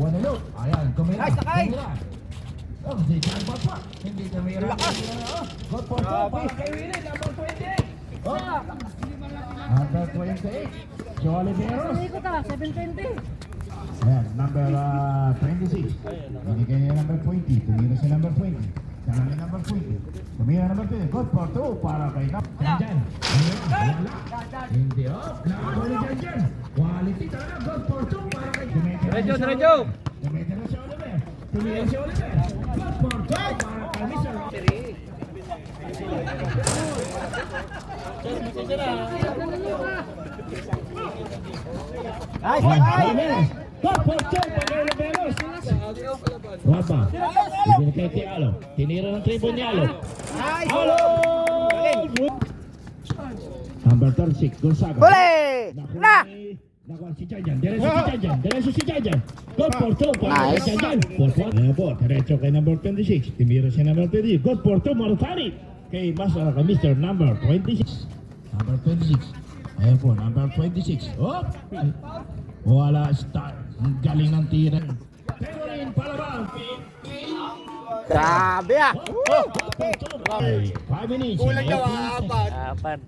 Guadalupe. Ayan, tumira. Nice, sakay. Tumira. Oh, si John pa. Hindi tumira. Lakas. Good for two. Para kay Willie, number 28. Oh. Number 28. Joe Oliveros. Hindi ko ta, 720. Ayan, number 26. Binigay niya number 20. Tumira sa number 20. Saka may number 20. Tumira number 20. Good for two. Para kay Jan. Wala. Hindi, oh. Nakakuli Jan. Quality talaga. Good for two. Para kay Diretso, diretso. Tumira na si Oliver. Tumira si Oliver. Good for two. Para kay Mr. Nice, Oliveros. Good for two. Para kay Oliveros. Wapa. Ibinigay kay Alo. Tinira ng 3 point ni Alo. Nice. Alo! Number 36, Gonzaga. Huli! Na! Nakuha si Jajan. Diretso si Jajan. Good for two. Para Nice. kay Jajan. Ayan po, diretso kay number 26. Timira si number 20. Good for two, Marutani. Kay Mr. number 26. Number 26. Ayan po, number 26. Oh! Wala start. Ang galing ng tira. Pero rin palabang. Grabe ah! 5 minutes. Kulang daw apat. Apan.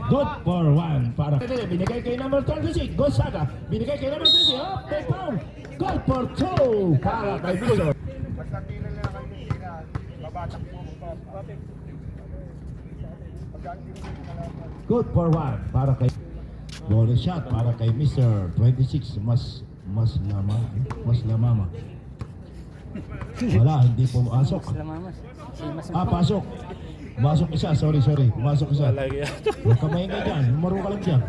Good for one. Para binigay kay number 26. Gonzaga. Binigay kay number 20. Oh, kay Paul. Good for two. Para kay Victor. Basta tira lang kayo tira. Babatak mo. Good for one. Para kay bonus shot. Para kay Mr. 26. Mas lamama. Wala, hindi pumasok. Lamamas. Si Mas. Pasok. Pumasok isa, sorry. Pumasok isa. Huwag ka maingay dyan, umaro ka lang dyan.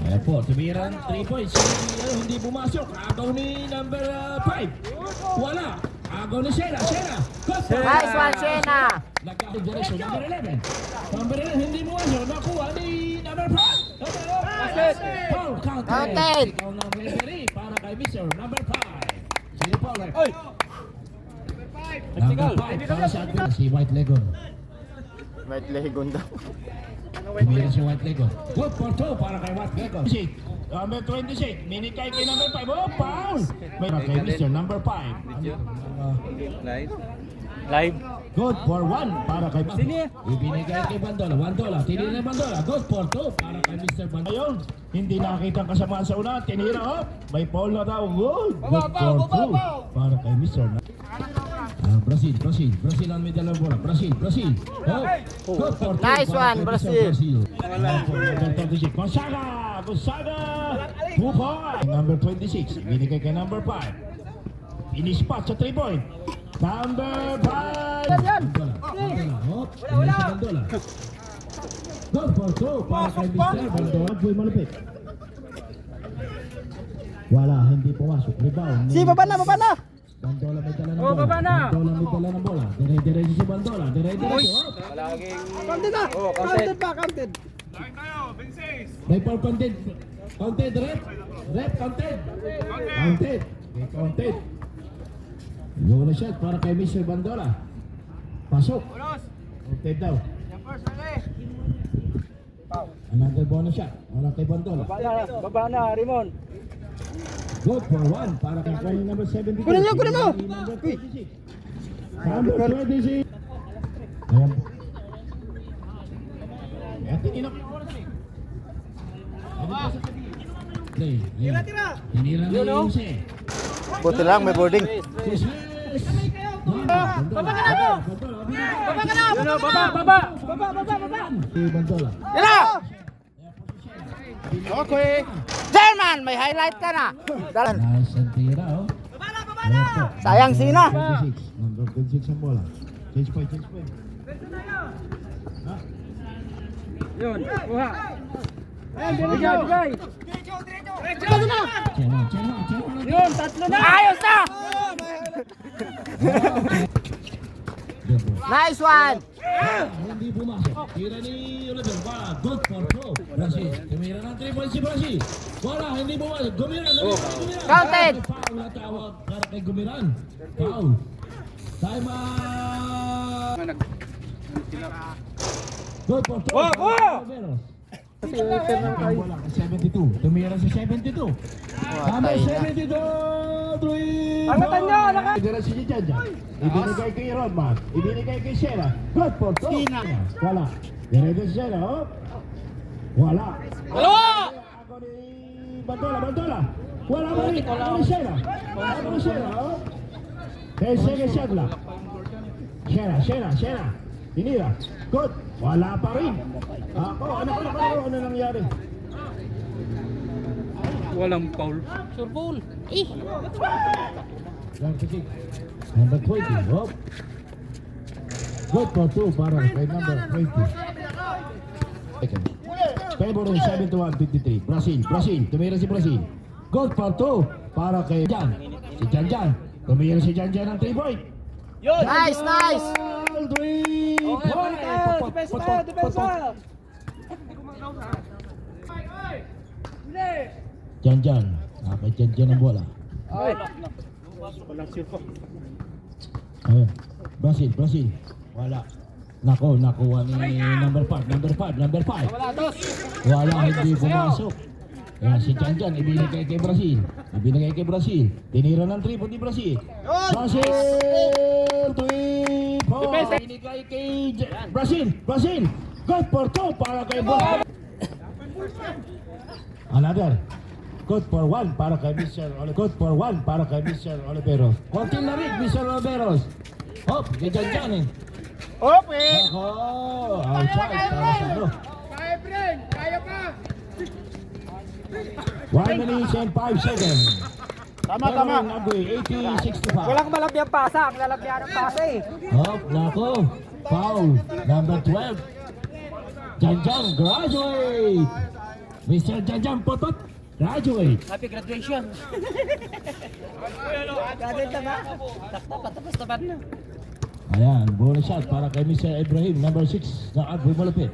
Ayan po, tumira ng 3 points. Hindi pumasok. Agaw ni number 5. Wala. Agaw ni Shena. Nice one, Shena! Nagkakit direksyon, number 11. Number 11, hindi pumasok. Nakuha ni number 5. Paul, counted. Ikaw na referee para kay Mr. number 5. Sino Paul? Oy! Number 5, para sa atin, si White Legon. White Legon daw. Tumira si White Legon. Good for two para kay White Legon. Number 26, minikay kay number 5. Oh, Paul! May kay Mr. number 5. Live. Good for one para kay Bandola. Ibinigay kay Bandola. Tinira ni Bandola. Good for two para kay Mr. Bandola. Ayun, hindi nakita ang kasamaan sa una. Tinira, oh. May foul na daw. Good for two para kay Mr. Brazil ang may dalang bola. Brazil. Oh, good for two. Nice para one, kay Mr. Brazil. Gonzaga. 2 point. Number 26. Binigay kay number 5. Inispot sa 3 point. Number 5. Bandola. Good for two para kay Mr. Bandola. Boy malupit. Wala, hindi pumasok. Rebound. Si, baba na! Bandola may dala ng bola. Bandola may dala ng bola. Dire-diretso si Bandola. Dire-diretso. Counted pa, counted! May foul counted. Counted, rep. Counted. Counted. Yung na shot para kay Mr. Bandola. Pasok. Counted daw. Another bonus shot para kay Bandola. Baba na, Rimon! Good for one para kay number 72. Kunin mo! Number 26. Number 26. Ayan. Ayan, tinira. Play. Tira. Tinira na yung si. Buti lang, may boarding. Baba ka na! Baba! Bandola. Tira! Okay. German, may highlight ka na. Nice ang tira, oh. Sayang sina. 26. Number 26 ang bola. Change point. Ha? Yun, kuha. Bigay. Cheno. Yun, tatlo na. Ayos na! Nice one! Hindi pumasok. Tira ni Oliver. Wala. Good for two. Brazil. Tumira ng 3 points si Brazil. Wala. Hindi pumasok. Gumiran. Counted. Foul na tawag para kay Gumiran. Foul. Time out. Good for two. Oliveros. Kasi open na tayo. Wala ka 72. Tumira sa 72. Number 72. Three. Angatan nyo, angatan! Diretso si Jaja. Ibinigay kay Rodman. Ibinigay kay Shera. Good for two. Wala. Diretso si Shera. Oh. Wala. Dalawa! Ako ni Bandola. Wala ba rin? Ako ni Shera. Ako ni Shera. Oh. Kay Shera. Shera. Tinira. Good. Wala pa rin. Ano nangyari? Walang foul. Sure foul. Eh! Number 20. Oh. Good for two para kay number 20. Second. February 7-1-53. Brazil. Tumira si Brazil. Good for two para kay Jan. Si Jan. Tumira si Jan ng 3 point. Nice! 3 point. Depensa! Jan. Kay Jan ang bola. Walang sure po. Ayun. Brazil. Wala. Nakuha ni number 5. Wala, hindi pumasok. Ayan, si Jan, ibinigay kay Brazil. Tinira ng 3 point ni Brazil. Brazil! 3 point! Ibinigay kay Brazil! Good for 2 para kay Brazil. Another. Good for 1 para kay Mr. Oliveros. Konti na rin, Mr. Oliveros. Hop, kay Jan eh. Open! Ako! Outside para sa ano. Kaya, friend! Kaya pa! 1 minute and 5 seconds. Tama. Nagwe, 80-65. Walang malagyan pasa. Ang lalagyan ng pasa eh. Hop, nako. Foul. Number 12. Jan, graduate. Mr. Jan, Potot, graduate. Happy graduation. Graduate na ba? Tapos na. Ayan, bonus shot para kay Mr. Ibrahim, number 6 na Agwe malapit.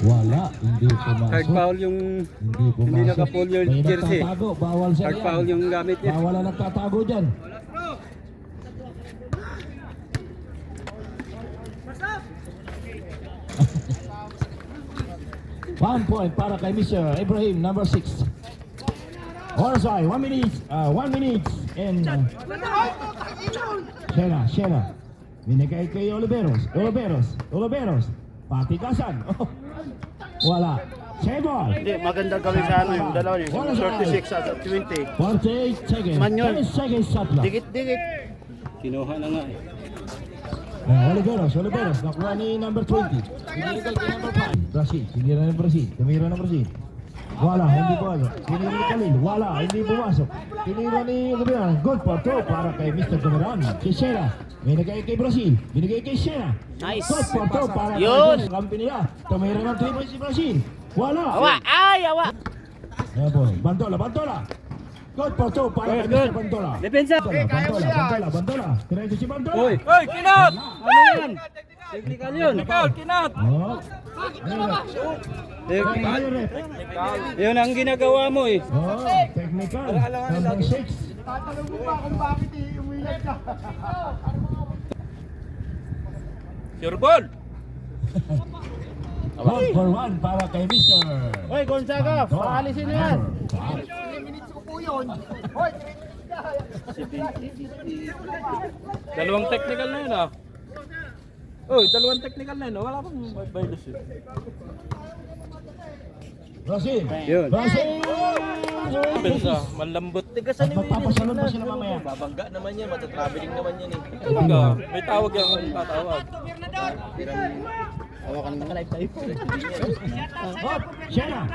Wala, hindi pumasok. Hard foul yung... Hindi pumasok. Hindi naka-pull yung May jersey. nagtatago, bawal sa Hard foul yung gamit niya. Bawal na nagtatago dyan. One point para kay Mr. Ibrahim, number 6. Orsay, 1 minute and... Shera. Binigay kay Oliveros. Patigasan. Oh. Wala. Sebol. Hindi, maganda gawin sa ano yung dalawa yung 36 at 20. 48 seconds. Man yun. 10 seconds shot lang. Dikit. Kinuha na nga eh. Oliveros. Nakuha ni number 20. Binigay kay number 5. Brazil. Tumira ng Brazil. Wala, hindi pumasok. Tinira ni Khalil. Wala, hindi pumasok. Tinira ni Gabriel. Good for 2 para kay Mr. Gameran. Si Shera. Binigay kay Brazil. Binigay kay Shera. Nice. Good for 2 para kay Yun. kampi nila. Tumira ng 3 points si Brazil. Wala. Awa! Ayan po. Bandola. Good for 2 para kay Mr. Bandola. Depensa! Bandola. Diretso si Bandola. Hoy, kinat! Ano yan? Technical yun. Kinat! Oh. Tayo, ref. Yun ang ginagawa mo eh. Oh, technical. Number 6. Tatanong mo pa kung bakit umilag ka. Sure ball! 1 for 1 para kay Mr. Hoy, Gonzaga, paalisin mo yan. Dalawang technical na yun ah. Oh, dalawang technical na yun. Wala pang violation. Brazil. Yun. Brazil. Depensa, malambot. Tigasan Papasalon pa sila mamaya. Babangga naman yan, matatraveling naman yan eh. Talaga, may tawag yan kung tatawag. Hawakan mo. Live tayo. Hop, Shena.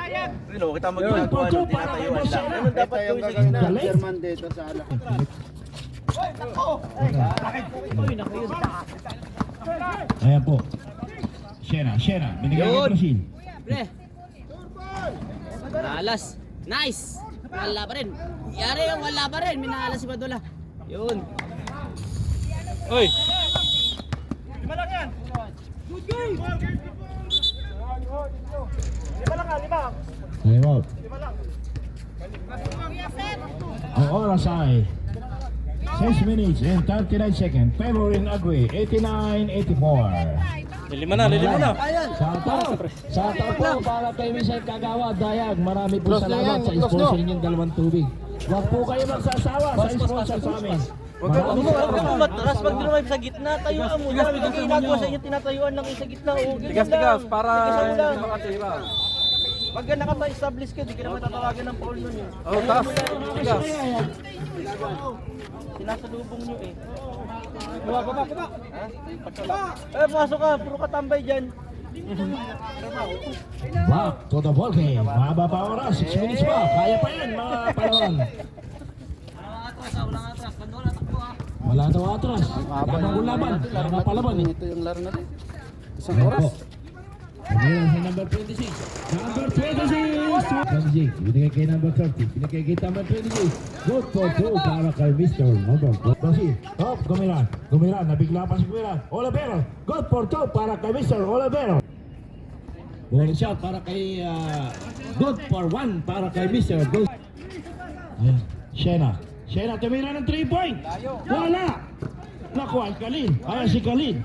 Ano, kita mo Good ginagawa for 2 nung para kay tinatayuan Mr. lang. Ano dapat Yung gawin sa gagawin na Galing. German dito sa alak. Ayan po. Shena. Binigay kay Brazil. Pre. Alas. Nice. Wala pa rin. Yari yung wala pa rin. Minahalas si Badula. Yun. Oy! Time out. Ang oras ay 6 minutes and 39 seconds. Favoring Agwe, 89-84. Lilima na. Shout out po para kay Michelle Kagawa, Dayag. Marami po salamat sa sponsor ninyong dalawang tubig. Huwag po kayo magsasawa sa sponsor sa amin. Maraming salamat. Matras pag drive sa gitna, tayuan mo. Dami ko ginagawa sa inyo, tinatayuan lang kayo sa gitna. Tigas para hindi makatira. Pag nakata-establish ka, di ka naman tatawagan ng foul nun yun. Oh, taas. Tigas. Sinasalubong nyo eh. Baba. Pasok ka, puro katambay dyan. Back to the ball game. Mahaba pa oras, 6 minutes pa. Kaya pa yan mga Palawan. Wala daw atras. Labang laban. Mga Palawan eh. Ito yung laro natin. Isang Ayan oras. po. Ayan si number 26. Number 26. Ramsey, binigay kay number 30. Binigay kay number 26. Good for 2 para kay Mr. Number 2. Ramsey, hop, Gumiran. Nabigla pa si Gumiran. Olivero. Good for 2 para kay Mr. Olivero. Ball shot para kay good for 1 para kay Mr. Good. Ayan, Shena tumira ng 3-point. Wala. Naku, Kalin. Ayan si Kalin.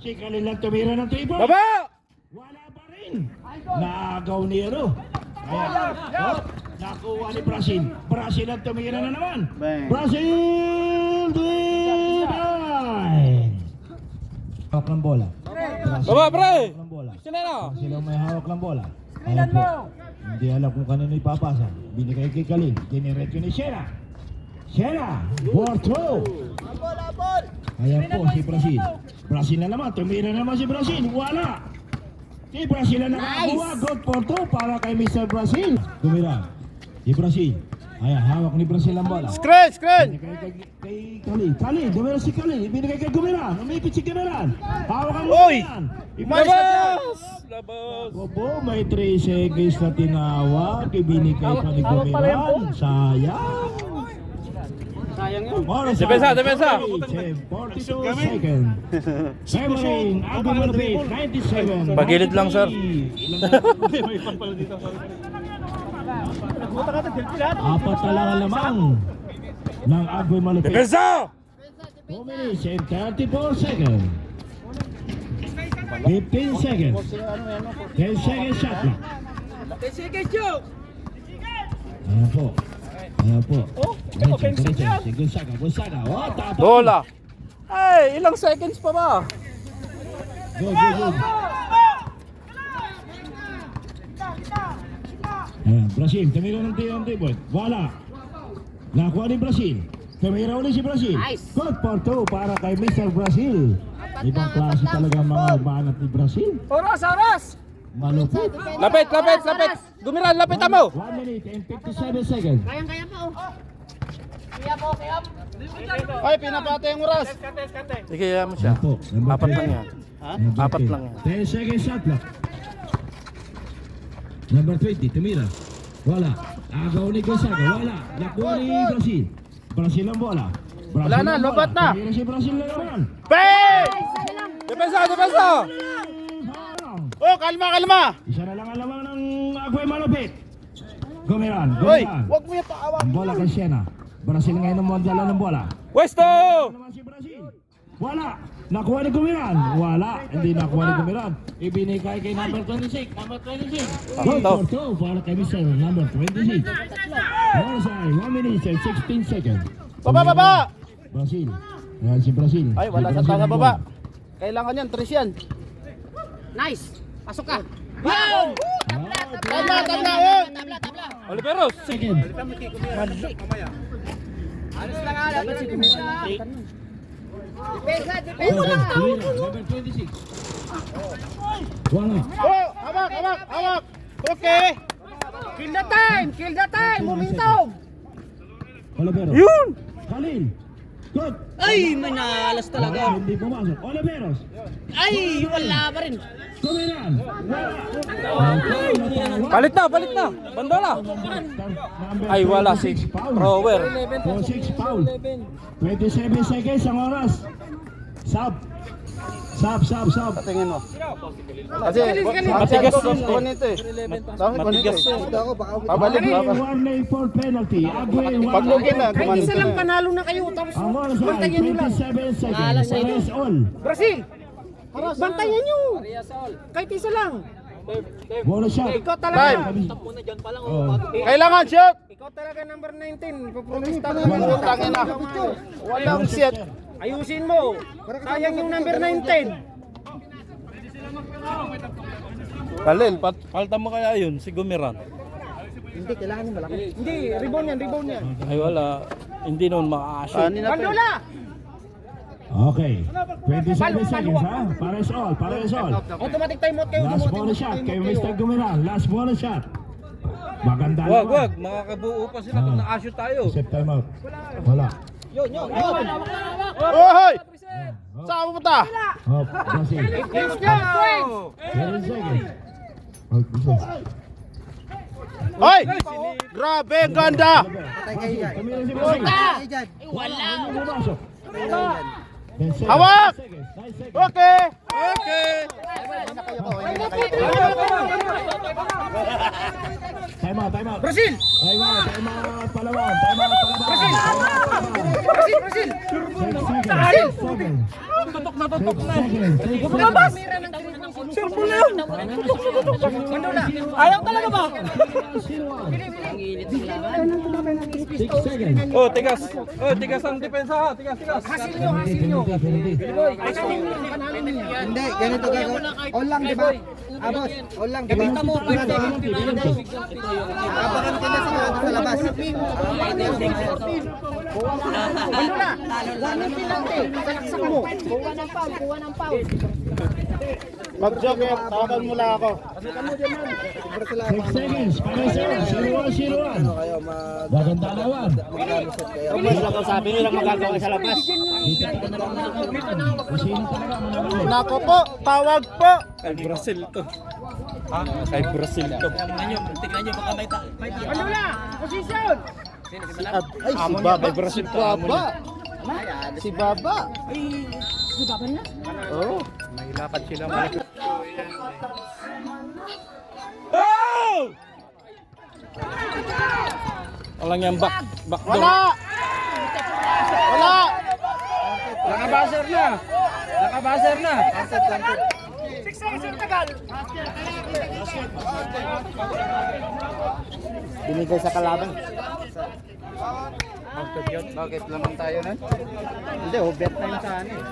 Si Kalin lang tumira ng 3-point. Baba! Wala pa rin. Naagaw ni ano. Ayan. Oh, nakuha ni Brazil. Brazil ang tumira na naman. Brazil! Hawak ng bola. Baba, pre! Hawak ng bola. Sino na? Sila may hawak ng bola. Ayan po. Hindi alam kung kanino ipapasa. Binigay kay Kalin. Diniretso ni Shena. For 2. Ayan po si Brazil. Brazil na naman. Tumira naman si Brazil. Wala. Si Brazil na nakakuha. Good for 2 para kay Mr. Brazil. Tumira. Si Brazil. Ayan, hawak ni Brazil ang bola. Screen! Binigay kay Kalin. Dumira si Kalin. Binigay kay Gumiran. Umipit si Gumiran. Hawak ang Oy! Gumiran. Labas! Opo, may 3 seconds na tinawag. Ibinigay pa ni Gumiran. Sayang. Oras Depensa! 42 seconds. Memorying, Aldo Malapit, 97. Pagilid lang, sir. Apat na lang ang lamang ng Aldo Malapit. Depensa! 2 minutes and 34 seconds. 15 seconds. 10 seconds shot clock. 10 seconds, Joe! Ayan po. Gonzaga. Oh, tapak. Bola! Ay, ilang seconds pa ba? Go. Ayan, Brazil, tumira ng tibot. Wala. Nakuha ni Brazil. Tumira ulit si Brazil. Nice. Good for 2 para kay Mr. Brazil. Ibang klase talaga mga banat ni Brazil. Oras! Malupit. Lapit! Gumiran, lapit mo! 1 minute and 57 seconds. Kayang-kaya pa oh. Ay, pinapatay ang oras. Sige, kaya mo siya. Ayan po, number Apat 10. lang yan. Number Apat 10. lang yan. 10 seconds shot clock. Number 20, tumira. Wala. Agaw ni Gonzaga. Wala. Nakuha ni Brazil. Brazil ang bola. Wala na, lobat na. Tumira si Brazil na naman. Bang! Depensa! Oh, kalma! Isa na lang ang lamang ng Agway Malupit. Gumiran. Hoy, wag mo yung paawa. Ang bola kay Siena. Brazil ngayon ang magdala ng bola. Westo! Naman si Brazil. Wala. Nakuha ni Gumiran. Wala. Hindi nakuha ni Gumiran. Ibinigay kay number 26. Number 26. Go for 2 para kay Mr. Number 26. Orsay, 1 minute and 16 seconds. Baba! Brazil. Ayan si Brazil. Ay, wala Si sa Brazil tanga ang baba. bola. Kailangan yan, 3 yan. Nice. Pasok ka. Ah, Tabla! Tabla. Oliveros! Second. Depensa. Number 26. Wala. Oh, hawak! Okay! Kill the time! Momentum! Olivero. Yun! Khalil. Good. Ay, may naalas Wala, talaga. hindi pumasok. Oliveros. Ay, wala pa rin. Kumiran. Palit na! Bandola! Ay, wala si Rower. 6 foul. 27 seconds ang oras. Sub. Tingin mo. Kasi, matigas yung nito eh. Matigas eh. Pabalik. Warning for penalty. Agway, Pag lugin na, Kahit isa lang panalo na kayo, tapos ang oras ay bantayan nyo lang. 27 seconds. Pares all. Brazil! Bantayan nyo. Kahit isa lang. Bonus shot. Ikaw talaga. Tapo na dyan pa lang. Oh. Kailangan shoot. Ikaw talaga number 19. Pupromista ka naman. Tangin na. Walang shot. Ayusin mo. Sayang yung number 19. Kalil, palta mo kaya yun, si Gumiran. Hindi, kailangan yung malaki. Hindi, rebound yan. Ay wala, hindi naman maka-shoot. Bandula! Okay. 27 seconds ha. Pares all. Automatic timeout kayo. Last bonus shot kay Mr. Gumiran. Last bonus shot. Maganda Wag, makakabuo pa sila kung naka-shoot tayo. Set timeout. Wala. Hoy! Saan mo punta? Oh, kasi. 7 seconds. Hoy! Grabe, ang ganda! Wala. Hawak! Okay! Time out. Brazil! Time out. Palawan. Brazil! 6 seconds. Tutok na. Bumabas! Ayaw talaga ba? Ang init ng laban. 6 seconds. Tigas ang depensa ha. Tigas. Hasil nyo. Hindi, ganito gagawin. All lang, di ba? Boss, all lang. Gabita mo, 5 seconds. Abangan ka na sa labas. Bandula! Ganun pinante. Saksak mo. Kuha ng foul. Mag-joke yan, tawagan mo lang ako. 6 seconds. Pares all. 0-1. Maganda naman. Sabi nila magagawa sa labas. Sino talaga mananalo? Nako po, tawag po. Kay Brazil to. Kay Brazil to. Tignan nyo baka may Bandula! Position! Ay, si Baba. Si Baba. Si Baba na? Oo. May lakad sila. Walang yan backdoor. Wala! Nakabaser na. Binigay sa kalaban. Bakit naman tayo na? Hindi, overtime sa ano eh.